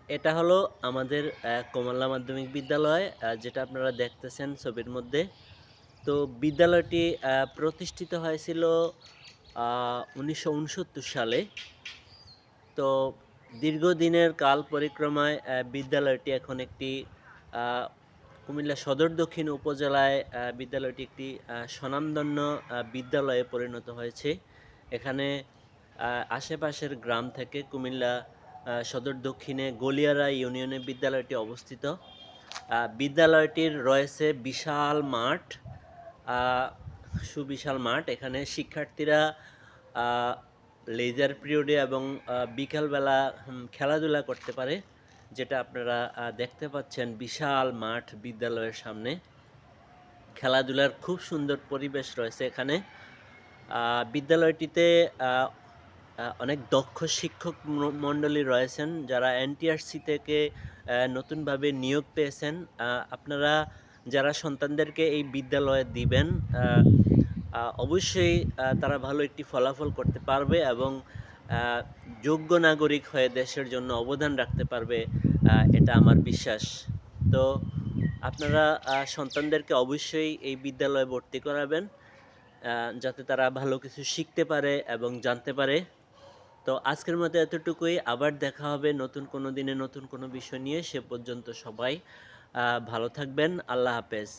এটা হলো আমাদের কমলা মাধ্যমিক বিদ্যালয়, যেটা আপনারা দেখতেছেন ছবির মধ্যে। তো বিদ্যালয়টি প্রতিষ্ঠিত হয়েছিল ১৯৬৯ সালে। তো দীর্ঘদিনের কাল পরিক্রমায় বিদ্যালয়টি এখন একটি আ কুমিল্লা সদর দক্ষিণ উপজেলায় বিদ্যালয়টি একটি স্বনামধন্য বিদ্যালয়ে পরিণত হয়েছে। এখানে আ আশেপাশের গ্রাম থেকে কুমিল্লা সদর দক্ষিণে গলিয়ারা ইউনিয়নে বিদ্যালয়টি অবস্থিত। বিদ্যালয়টির রয়েছে বিশাল মাঠ, আ সুবিশাল মাঠ। এখানে শিক্ষার্থীরা আ লেজার পিরিয়ডে এবং বিকালবেলা খেলাধুলা করতে পারে। যেটা আপনারা দেখতে পাচ্ছেন, বিশাল মাঠ বিদ্যালয়ের সামনে। খেলাধুলার খুব সুন্দর পরিবেশ রয়েছে এখানে। আ বিদ্যালয়টিতে আ আ অনেক দক্ষ শিক্ষক মণ্ডলী রয়েছেন, যারা এনটিআরসি থেকে নতুনভাবে নিয়োগ পেয়েছেন। আপনারা যারা সন্তানদেরকে এই বিদ্যালয়ে দিবেন, আ আ অবশ্যই তারা ভালো একটি ফলাফল করতে পারবে এবং আ যোগ্য নাগরিক হয়ে দেশের জন্য অবদান রাখতে পারবে। এটা আমার বিশ্বাস। তো আপনারা সন্তানদেরকে অবশ্যই এই বিদ্যালয়ে ভর্তি করাবেন, আ যাতে তারা ভালো কিছু শিখতে পারে এবং জানতে পারে। তো আজকের মতো এতটুকুই। আবার দেখা হবে নতুন কোনো দিনে নতুন কোনো বিষয় নিয়ে। সে পর্যন্ত সবাই ভালো থাকবেন। আল্লাহ হাফেজ।